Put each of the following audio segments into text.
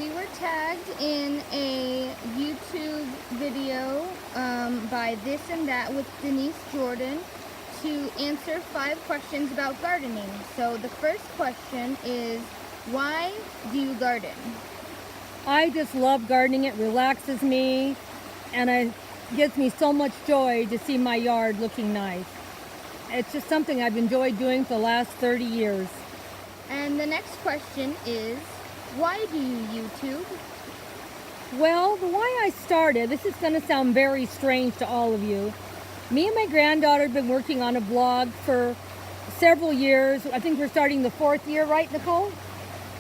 we were tagged in a YouTube video by This and That with Denise Jordan to answer 5 questions about gardening. So the first question is, why do you garden? I just love gardening. It relaxes me, and it gives me so much joy to see my yard looking nice. It's just something I've enjoyed doing for the last 30 years. And the next question is, why do you YouTube? Well, the why I started, this is going to sound very strange to all of you. Me and my granddaughter have been working on a blog for several years. I think we're starting the 4th year, right, Nicole?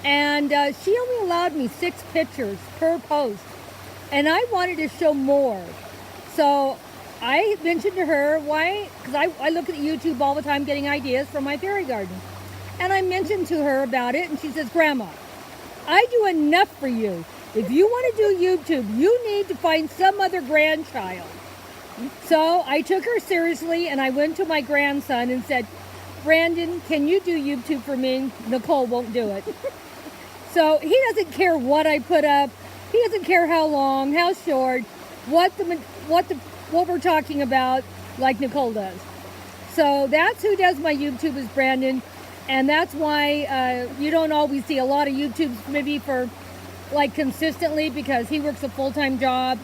And she only allowed me 6 pictures per post. And I wanted to show more. So I mentioned to her why, because I look at YouTube all the time getting ideas for my fairy garden. And I mentioned to her about it, and she says, Grandma, I do enough for you. If you want to do YouTube, you need to find some other grandchild. So I took her seriously, and I went to my grandson and said, Brandon, can you do YouTube for me? Nicole won't do it. So he doesn't care what I put up. He doesn't care how long, how short, what we're talking about, like Nicole does. So that's who does my YouTube, is Brandon. And that's why you don't always see a lot of YouTubes maybe for like consistently, because he works a full-time job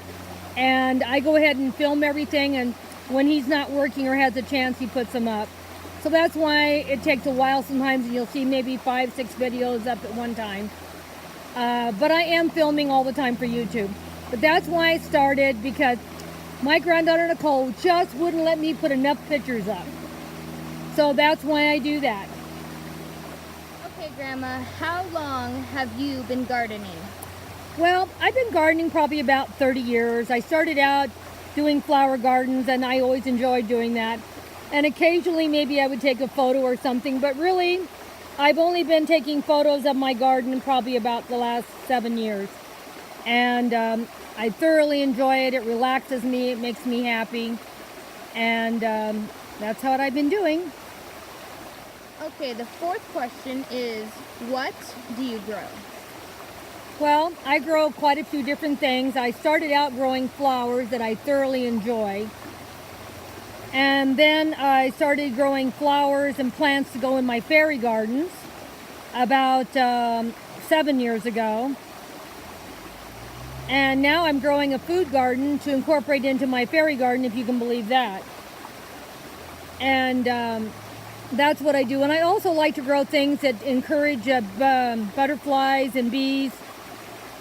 and I go ahead and film everything, and when he's not working or has a chance, he puts them up. So that's why it takes a while sometimes, and you'll see maybe 5, 6 videos up at one time. But I am filming all the time for YouTube. But that's why I started, because my granddaughter Nicole just wouldn't let me put enough pictures up. So that's why I do that. Okay, Grandma, how long have you been gardening? Well, I've been gardening probably about 30 years. I started out doing flower gardens, and I always enjoyed doing that. And occasionally maybe I would take a photo or something, but really I've only been taking photos of my garden probably about the last 7 years. And I thoroughly enjoy it. It relaxes me. It makes me happy. And that's what I've been doing. Okay, the 4th question is, what do you grow? Well, I grow quite a few different things. I started out growing flowers that I thoroughly enjoy. And then I started growing flowers and plants to go in my fairy gardens about 7 years ago. And now I'm growing a food garden to incorporate into my fairy garden, if you can believe that. And that's what I do. And I also like to grow things that encourage butterflies and bees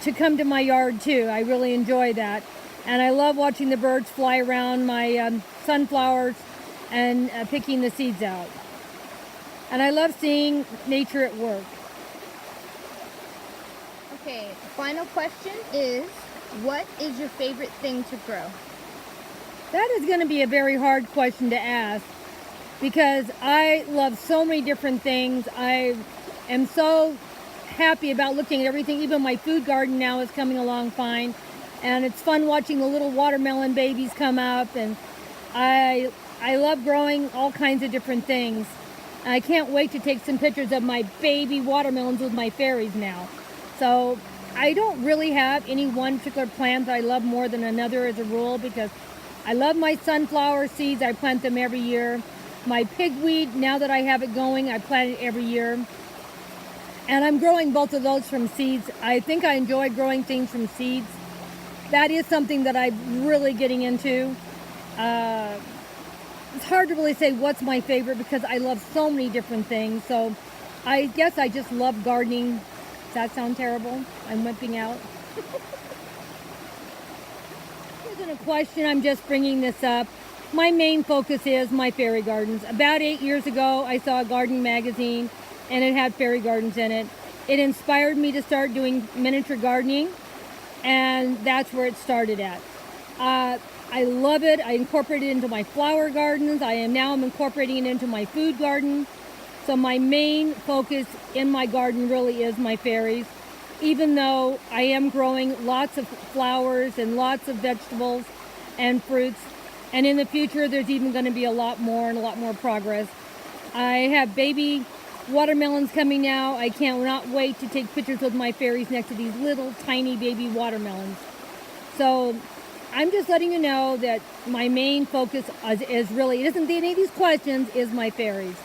to come to my yard too. I really enjoy that. And I love watching the birds fly around my sunflowers and picking the seeds out. And I love seeing nature at work. Okay, the final question is, what is your favorite thing to grow? That is going to be a very hard question to ask, because I love so many different things. I am so happy about looking at everything. Even my food garden now is coming along fine. And it's fun watching the little watermelon babies come up. And I love growing all kinds of different things. I can't wait to take some pictures of my baby watermelons with my fairies now. So I don't really have any one particular plant that I love more than another as a rule, because I love my sunflower seeds. I plant them every year. My pigweed, now that I have it going, I plant it every year. And I'm growing both of those from seeds. I think I enjoy growing things from seeds. That is something that I'm really getting into. It's hard to really say what's my favorite, because I love so many different things. So I guess I just love gardening. Does that sound terrible? I'm whipping out. Isn't a question, I'm just bringing this up. My main focus is my fairy gardens. About 8 years ago, I saw a garden magazine, and it had fairy gardens in it. It inspired me to start doing miniature gardening, and that's where it started at. I love it. I incorporate it into my flower gardens. I'm incorporating it into my food garden. So my main focus in my garden really is my fairies, even though I am growing lots of flowers and lots of vegetables and fruits. And in the future, there's even going to be a lot more and a lot more progress. I have baby watermelons coming now. I cannot wait to take pictures with my fairies next to these little tiny baby watermelons. So I'm just letting you know that my main focus is really, it isn't any of these questions, is my fairies.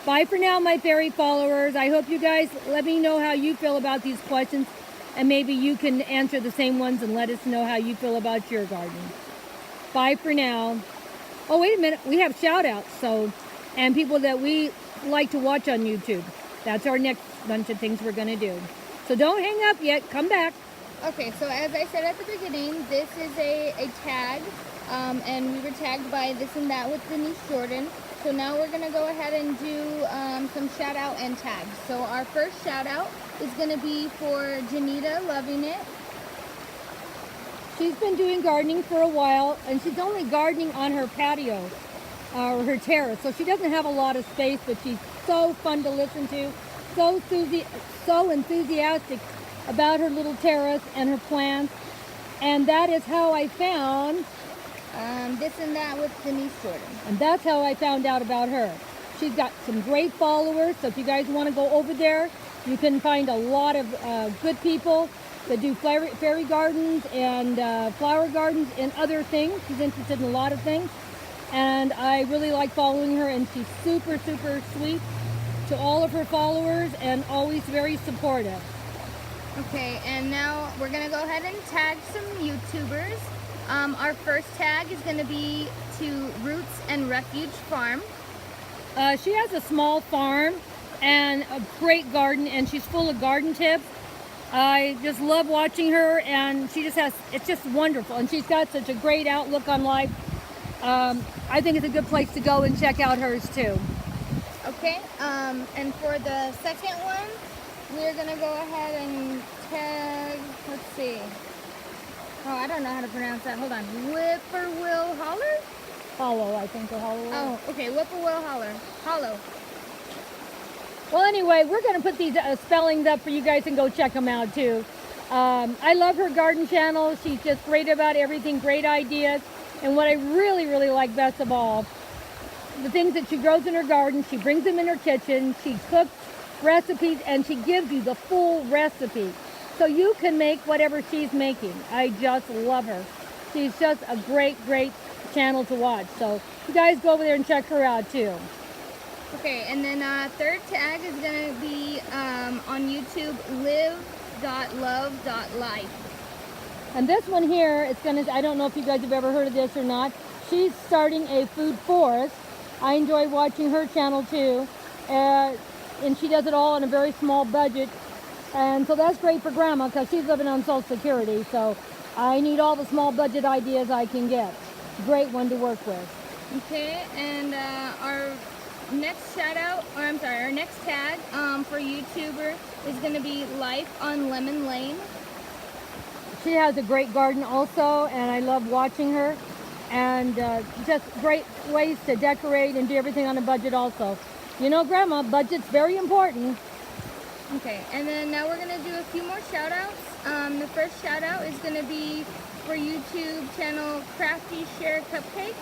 Bye for now, my fairy followers. I hope you guys let me know how you feel about these questions, and maybe you can answer the same ones and let us know how you feel about your garden. Bye for now. Oh, wait a minute. We have shout outs, and people that we like to watch on YouTube. That's our next bunch of things we're going to do. So don't hang up yet. Come back. Okay, so as I said at the beginning, this is a tag, and we were tagged by This and That with Denise Jordan. So now we're going to go ahead and do some shout out and tags. So our first shout out is going to be for Janita Loving It. She's been doing gardening for a while, and she's only gardening on her patio or her terrace. So she doesn't have a lot of space, but she's so fun to listen to, so enthusiastic about her little terrace and her plants. And that is how I found This and That with Denise Jordan. And that's how I found out about her. She's got some great followers, so if you guys want to go over there, you can find a lot of good people that do fairy gardens and flower gardens and other things. She's interested in a lot of things, and I really like following her, and she's super, super sweet to all of her followers and always very supportive. Okay, and now we're going to go ahead and tag some YouTubers. Our first tag is going to be to Roots and Refuge Farm. She has a small farm and a great garden, and she's full of garden tips. I just love watching her, and it's just wonderful, and she's got such a great outlook on life. I think it's a good place to go and check out hers too. Okay, and for the second one, we're going to go ahead and tag, let's see. Oh, I don't know how to pronounce that. Hold on. Whippoorwill Holler? Hollow, I think, or hollow. Oh, okay. Whippoorwill Hollow. Well, anyway, we're going to put these spellings up for you guys and go check them out too. I love her garden channel. She's just great about everything, great ideas. And what I really, really like best of all, the things that she grows in her garden, she brings them in her kitchen, she cooks recipes, and she gives you the full recipe. So you can make whatever she's making. I just love her. She's just a great, great channel to watch. So you guys go over there and check her out too. Okay, and then third tag is going to be on YouTube, live.love.life. And this one here, I don't know if you guys have ever heard of this or not. She's starting a food forest. I enjoy watching her channel too. And she does it all on a very small budget. And so that's great for Grandma because she's living on Social Security. So I need all the small budget ideas I can get. Great one to work with. Okay, and our next our next tag for YouTuber is going to be Life on Lemon Lane. She has a great garden also, and I love watching her. And just great ways to decorate and do everything on a budget also. You know, Grandma, budget's very important. Okay, and then now we're going to do a few more shout outs. The first shout out is going to be for YouTube channel Crafty Share Cupcakes.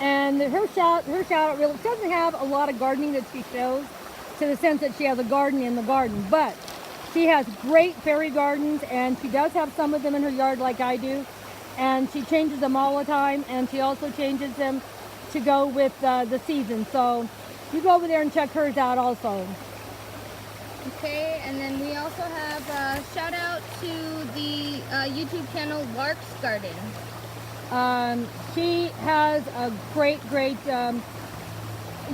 And her shout out really doesn't have a lot of gardening that she shows, to the sense that she has a garden in the garden, but she has great fairy gardens, and she does have some of them in her yard like I do, and she changes them all the time, and she also changes them to go with the season. So you go over there and check hers out also. Okay, and then we also have a shout out to the YouTube channel Lark's Garden. She has a great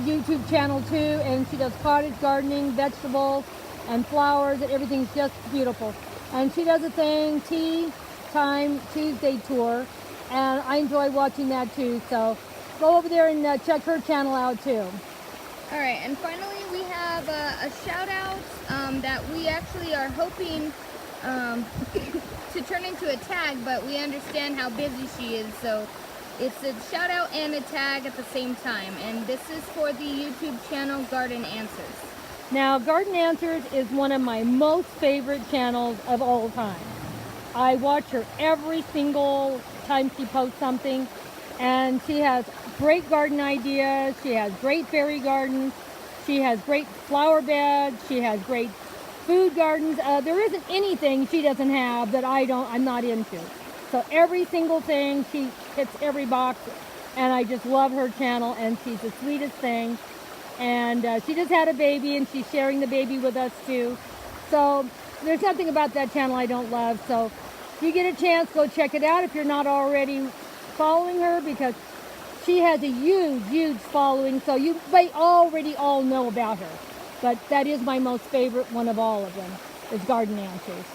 YouTube channel too, and she does cottage gardening, vegetables, and flowers, and everything's just beautiful. And she does a thing, Tea Time Tuesday tour, and I enjoy watching that too. So go over there and check her channel out too. All right, and finally we have a shout out that we actually are hoping to turn into a tag, but we understand how busy she is, so it's a shout out and a tag at the same time. And this is for the YouTube channel Garden Answers. Now, Garden Answers is one of my most favorite channels of all time. I watch her every single time she posts something, and she has great garden ideas. She has great fairy gardens. She has great flower beds. She has great food gardens. There isn't anything she doesn't have that I'm not into. So every single thing, she hits every box, and I just love her channel, and she's the sweetest thing. And she just had a baby, and she's sharing the baby with us too. So there's nothing about that channel I don't love. So if you get a chance, go check it out if you're not already following her, because she has a huge, huge following. So you may already all know about her. But that is my most favorite one of all of them, is Garden Answers.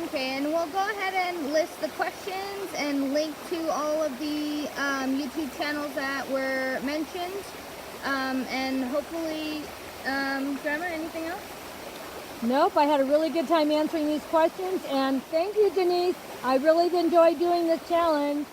Okay, and we'll go ahead and list the questions and link to all of the YouTube channels that were mentioned. And hopefully, Grammar, anything else? Nope, I had a really good time answering these questions. And thank you, Denise. I really enjoyed doing this challenge.